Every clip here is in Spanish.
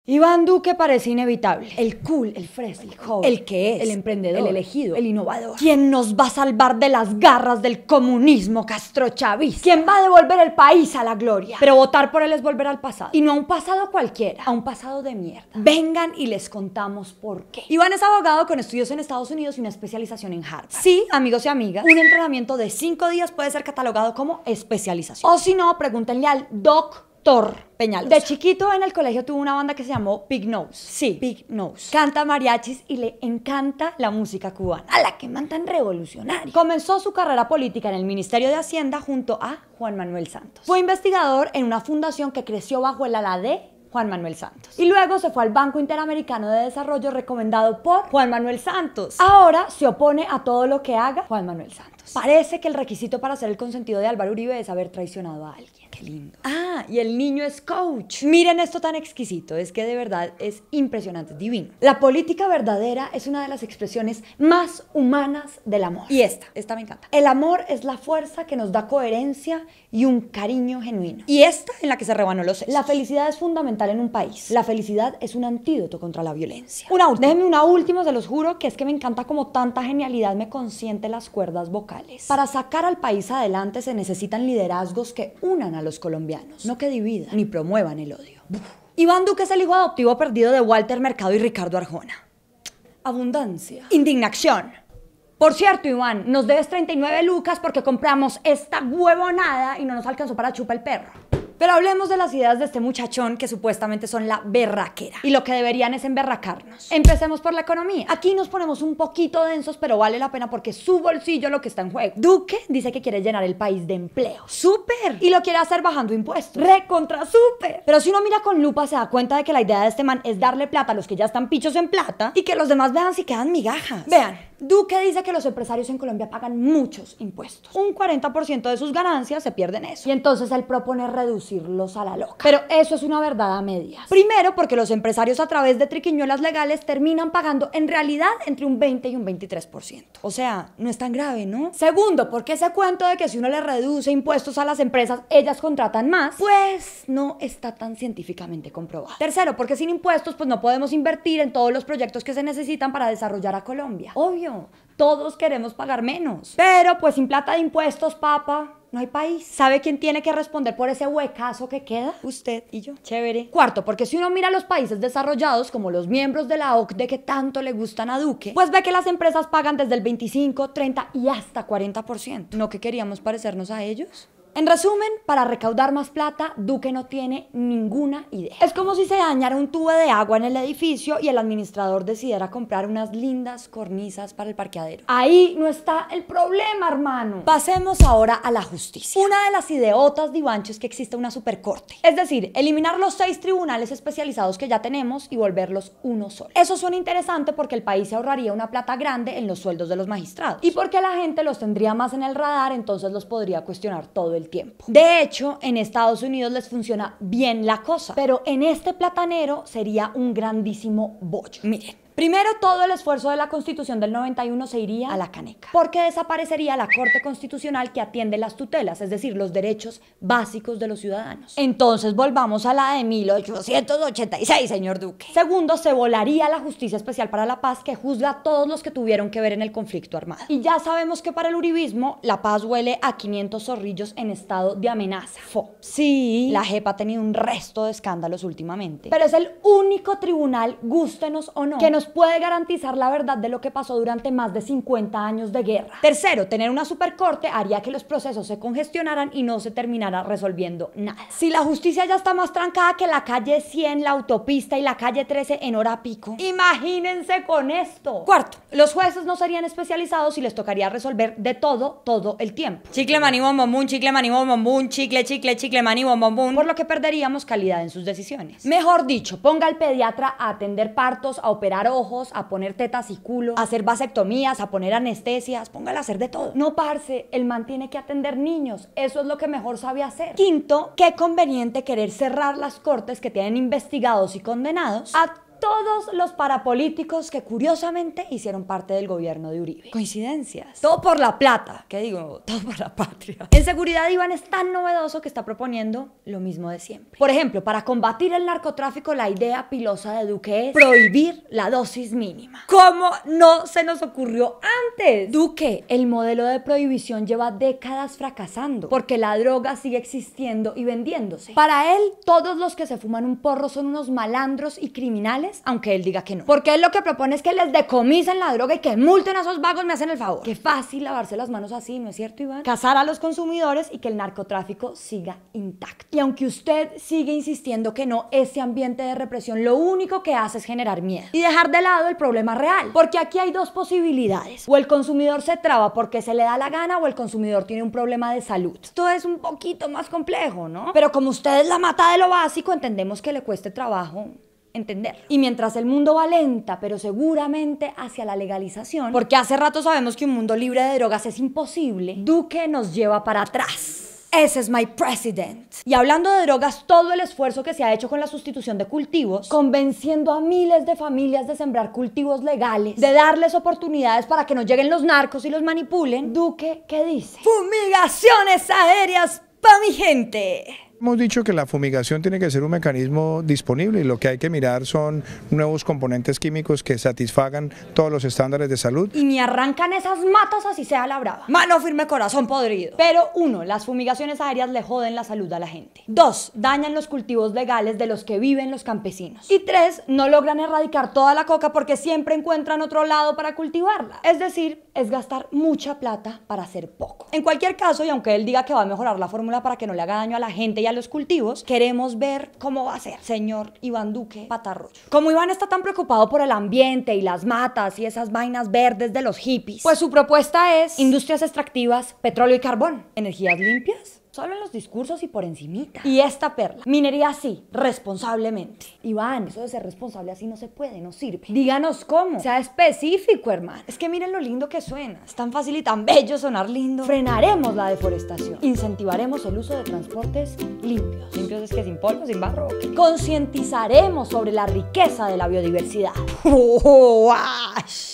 Iván Duque parece inevitable. El cool, el fresco, el joven, el que es, el emprendedor, el elegido, el innovador. ¿Quién nos va a salvar de las garras del comunismo castrochavista? ¿Quién va a devolver el país a la gloria? Pero votar por él es volver al pasado. Y no a un pasado cualquiera, a un pasado de mierda. Vengan y les contamos por qué. Iván es abogado con estudios en Estados Unidos y una especialización en Harvard. Sí, amigos y amigas, un entrenamiento de 5 días puede ser catalogado como especialización. O si no, pregúntenle al Doctor Peñalosa. De chiquito en el colegio tuvo una banda que se llamó Big Nose. Sí, Big Nose. Canta mariachis y le encanta la música cubana. A la que mandan revolucionaria. Comenzó su carrera política en el Ministerio de Hacienda junto a Juan Manuel Santos. Fue investigador en una fundación que creció bajo el ala de Juan Manuel Santos. Y luego se fue al Banco Interamericano de Desarrollo recomendado por Juan Manuel Santos. Ahora se opone a todo lo que haga Juan Manuel Santos. Parece que el requisito para ser el consentido de Álvaro Uribe es haber traicionado a alguien. Qué lindo. Ah, y el niño es coach. Miren esto tan exquisito, es que de verdad es impresionante, es divino. La política verdadera es una de las expresiones más humanas del amor. Y esta me encanta. El amor es la fuerza que nos da coherencia y un cariño genuino. Y esta en la que se rebanó los sesos. La felicidad es fundamental en un país. La felicidad es un antídoto contra la violencia. Déjenme una última, se los juro, que es que me encanta como tanta genialidad me consiente las cuerdas vocales. Para sacar al país adelante se necesitan liderazgos que unan a los colombianos, no que dividan ni promuevan el odio. Iván Duque es el hijo adoptivo perdido de Walter Mercado y Ricardo Arjona. Abundancia. Indignación. Por cierto, Iván, nos debes 39 lucas porque compramos esta huevonada y no nos alcanzó para chupa el perro. Pero hablemos de las ideas de este muchachón que supuestamente son la berraquera. Y lo que deberían es emberracarnos. Empecemos por la economía. Aquí nos ponemos un poquito densos, pero vale la pena porque es su bolsillo lo que está en juego. Duque dice que quiere llenar el país de empleo. ¡Súper! Y lo quiere hacer bajando impuestos. ¡Recontra súper! Pero si uno mira con lupa se da cuenta de que la idea de este man es darle plata a los que ya están pichos en plata y que los demás vean si quedan migajas. Vean, Duque dice que los empresarios en Colombia pagan muchos impuestos. Un 40% de sus ganancias se pierden eso. Y entonces él propone reducirlos a la loca. Pero eso es una verdad a medias. Primero, porque los empresarios a través de triquiñuelas legales terminan pagando en realidad entre un 20 y un 23%. O sea, no es tan grave, ¿no? Segundo, porque ese cuento de que si uno le reduce impuestos a las empresas, ellas contratan más, pues no está tan científicamente comprobado. Tercero, porque sin impuestos, pues no podemos invertir en todos los proyectos que se necesitan para desarrollar a Colombia. Obvio, todos queremos pagar menos. Pero pues sin plata de impuestos, papa, no hay país. ¿Sabe quién tiene que responder por ese huecazo que queda? Usted y yo. Chévere. Cuarto, porque si uno mira a los países desarrollados, como los miembros de la OCDE que tanto le gustan a Duque, pues ve que las empresas pagan desde el 25, 30 y hasta 40%. ¿No que queríamos parecernos a ellos? En resumen, para recaudar más plata, Duque no tiene ninguna idea. Es como si se dañara un tubo de agua en el edificio y el administrador decidiera comprar unas lindas cornisas para el parqueadero. Ahí no está el problema, hermano. Pasemos ahora a la justicia. Una de las ideotas de Ivancho es que existe una supercorte. Es decir, eliminar los 6 tribunales especializados que ya tenemos y volverlos uno solo. Eso suena interesante porque el país se ahorraría una plata grande en los sueldos de los magistrados. Y porque la gente los tendría más en el radar, entonces los podría cuestionar todo el tiempo. De hecho, en Estados Unidos les funciona bien la cosa, pero en este platanero sería un grandísimo bollo. Miren. Primero, todo el esfuerzo de la Constitución del 91 se iría a la caneca, porque desaparecería la Corte Constitucional que atiende las tutelas, es decir, los derechos básicos de los ciudadanos. Entonces, volvamos a la de 1886, señor Duque. Segundo, se volaría la Justicia Especial para la Paz, que juzga a todos los que tuvieron que ver en el conflicto armado. Y ya sabemos que para el uribismo, la paz huele a 500 zorrillos en estado de amenaza. Sí, la JEP ha tenido un resto de escándalos últimamente, pero es el único tribunal, gústenos o no, que nos puede garantizar la verdad de lo que pasó durante más de 50 años de guerra. Tercero, tener una supercorte haría que los procesos se congestionaran y no se terminara resolviendo nada. Si la justicia ya está más trancada que la calle 100, la autopista y la calle 13 en hora pico, imagínense con esto. Cuarto, los jueces no serían especializados y les tocaría resolver de todo el tiempo. Chicle, maní, bom, bom, bum, chicle, maní, bom, bom, bum, chicle, chicle, chicle, maní, bom, bom, bum, por lo que perderíamos calidad en sus decisiones. Mejor dicho, ponga al pediatra a atender partos, a operar ojos, a poner tetas y culo, a hacer vasectomías, a poner anestesias, póngale a hacer de todo. No, parce, el man tiene que atender niños, eso es lo que mejor sabe hacer. Quinto, qué conveniente querer cerrar las cortes que tienen investigados y condenados a todos los parapolíticos que curiosamente hicieron parte del gobierno de Uribe. Coincidencias. Todo por la plata. ¿Qué digo? Todo por la patria. En seguridad, Iván es tan novedoso que está proponiendo lo mismo de siempre. Por ejemplo, para combatir el narcotráfico, la idea pilosa de Duque es prohibir la dosis mínima. ¿Cómo no se nos ocurrió antes? Duque, el modelo de prohibición lleva décadas fracasando porque la droga sigue existiendo y vendiéndose. Para él, todos los que se fuman un porro son unos malandros y criminales, aunque él diga que no. Porque él lo que propone es que les decomisen la droga y que multen a esos vagos, me hacen el favor. Qué fácil lavarse las manos así, ¿no es cierto, Iván? Cazar a los consumidores y que el narcotráfico siga intacto. Y aunque usted sigue insistiendo que no, ese ambiente de represión lo único que hace es generar miedo y dejar de lado el problema real. Porque aquí hay dos posibilidades. O el consumidor se traba porque se le da la gana o el consumidor tiene un problema de salud. Esto es un poquito más complejo, ¿no? Pero como usted es la mata de lo básico, entendemos que le cueste trabajo entender. Y mientras el mundo va lenta, pero seguramente hacia la legalización, porque hace rato sabemos que un mundo libre de drogas es imposible, Duque nos lleva para atrás. Ese es my president. Y hablando de drogas, todo el esfuerzo que se ha hecho con la sustitución de cultivos, convenciendo a miles de familias de sembrar cultivos legales, de darles oportunidades para que no lleguen los narcos y los manipulen, Duque, ¿qué dice? ¡Fumigaciones aéreas pa' mi gente! Hemos dicho que la fumigación tiene que ser un mecanismo disponible y lo que hay que mirar son nuevos componentes químicos que satisfagan todos los estándares de salud. Y ni arrancan esas matas así sea la brava. Mano firme, corazón podrido. Pero 1, las fumigaciones aéreas le joden la salud a la gente. 2, dañan los cultivos legales de los que viven los campesinos. Y 3, no logran erradicar toda la coca porque siempre encuentran otro lado para cultivarla. Es decir, es gastar mucha plata para hacer poco. En cualquier caso, y aunque él diga que va a mejorar la fórmula para que no le haga daño a la gente y a los cultivos, queremos ver cómo va a ser, señor Iván Duque Patarroyo. Como Iván está tan preocupado por el ambiente y las matas y esas vainas verdes de los hippies, pues su propuesta es industrias extractivas, petróleo y carbón, energías limpias. Solo en los discursos y por encimita. Y esta perla, minería sí, responsablemente. Iván, eso de ser responsable así no se puede, no sirve. Díganos cómo, sea específico, hermano. Es que miren lo lindo que suena. Es tan fácil y tan bello sonar lindo. Frenaremos la deforestación. Incentivaremos el uso de transportes limpios. Limpios es que sin polvo, sin barro. Concientizaremos sobre la riqueza de la biodiversidad.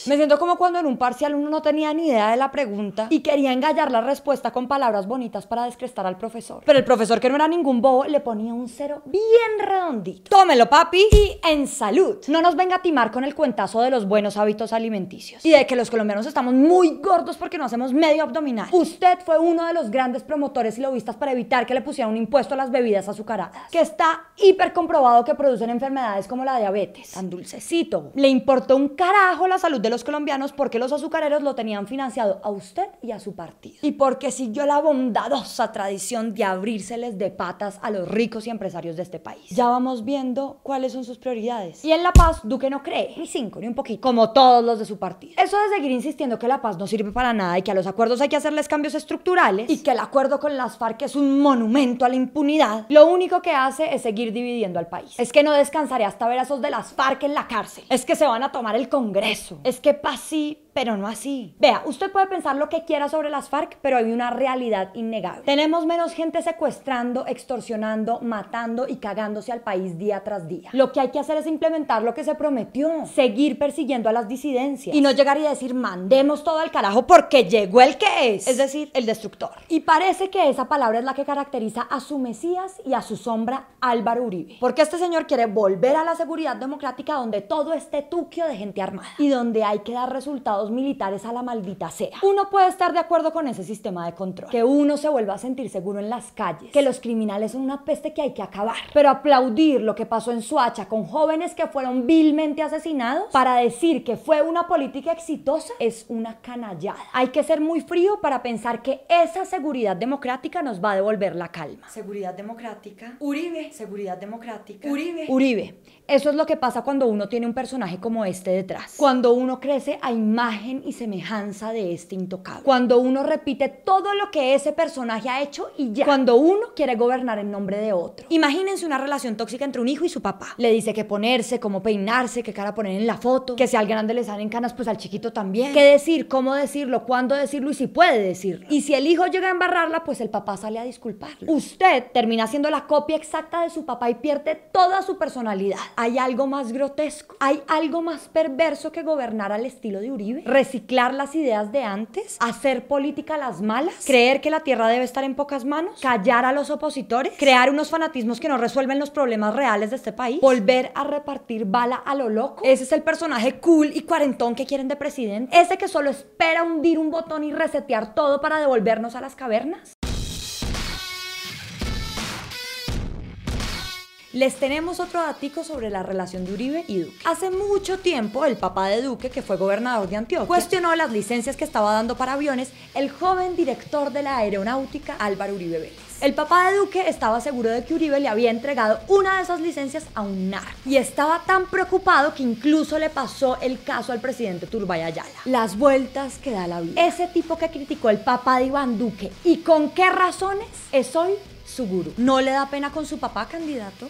Me siento como cuando en un parcial uno no tenía ni idea de la pregunta y quería engallar la respuesta con palabras bonitas para descrestar al profesor. Pero el profesor, que no era ningún bobo, le ponía un 0 bien redondito. Tómelo, papi. Y en salud, no nos venga a timar con el cuentazo de los buenos hábitos alimenticios y de que los colombianos estamos muy gordos porque no hacemos medio abdominal. Usted fue uno de los grandes promotores y lobistas para evitar que le pusieran un impuesto a las bebidas azucaradas, que está hiper comprobado que producen enfermedades como la diabetes. Tan dulcecito. Le importó un carajo la salud de los colombianos porque los azucareros lo tenían financiado a usted y a su partido. Y porque siguió la bondadosa tradición de abrírseles de patas a los ricos y empresarios de este país. Ya vamos viendo cuáles son sus prioridades. Y en la paz, Duque no cree, ni 5, ni un poquito, como todos los de su partido. Eso de seguir insistiendo que la paz no sirve para nada y que a los acuerdos hay que hacerles cambios estructurales y que el acuerdo con las FARC es un monumento a la impunidad, lo único que hace es seguir dividiendo al país. Es que no descansaré hasta ver a esos de las FARC en la cárcel. Es que se van a tomar el Congreso. Es que paz sí, pero no así. Vea, usted puede pensar lo que quiera sobre las FARC, pero hay una realidad innegable. Tenemos menos gente secuestrando, extorsionando, matando y cagándose al país día tras día. Lo que hay que hacer es implementar lo que se prometió, seguir persiguiendo a las disidencias y no llegar y decir mandemos todo al carajo porque llegó el que es decir, el destructor. Y parece que esa palabra es la que caracteriza a su Mesías y a su sombra, Álvaro Uribe, porque este señor quiere volver a la seguridad democrática donde todo esté tuquio de gente armada y donde hay que dar resultados militares a la maldita sea. Uno puede estar de acuerdo con ese sistema de control, que uno se vuelva a sentir seguro en las calles, que los criminales son una peste que hay que acabar, pero aplaudir lo que pasó en Soacha con jóvenes que fueron vilmente asesinados para decir que fue una política exitosa es una canallada. Hay que ser muy frío para pensar que esa seguridad democrática nos va a devolver la calma. Seguridad democrática, Uribe, seguridad democrática, Uribe. Uribe. Eso es lo que pasa cuando uno tiene un personaje como este detrás. Cuando uno crece a imagen imagen y semejanza de este intocable. Cuando uno repite todo lo que ese personaje ha hecho y ya. Cuando uno quiere gobernar en nombre de otro. Imagínense una relación tóxica entre un hijo y su papá. Le dice qué ponerse, cómo peinarse, qué cara poner en la foto, que si al grande le salen canas, pues al chiquito también. Qué decir, cómo decirlo, cuándo decirlo y si puede decirlo. Y si el hijo llega a embarrarla, pues el papá sale a disculparlo. Usted termina siendo la copia exacta de su papá y pierde toda su personalidad. ¿Hay algo más grotesco? ¿Hay algo más perverso que gobernar al estilo de Uribe? ¿Reciclar las ideas de antes? ¿Hacer política a las malas? ¿Creer que la tierra debe estar en pocas manos? ¿Callar a los opositores? ¿Crear unos fanatismos que no resuelven los problemas reales de este país? ¿Volver a repartir bala a lo loco? Ese es el personaje cool y cuarentón que quieren de presidente. Ese que solo espera hundir un botón y resetear todo para devolvernos a las cavernas. Les tenemos otro datico sobre la relación de Uribe y Duque. Hace mucho tiempo, el papá de Duque, que fue gobernador de Antioquia, cuestionó las licencias que estaba dando para aviones el joven director de la aeronáutica, Álvaro Uribe Vélez. El papá de Duque estaba seguro de que Uribe le había entregado una de esas licencias a un narco y estaba tan preocupado que incluso le pasó el caso al presidente Turbay Ayala. Las vueltas que da la vida. Ese tipo que criticó el papá de Iván Duque, ¿y con qué razones? Es hoy su gurú. ¿No le da pena con su papá, candidato?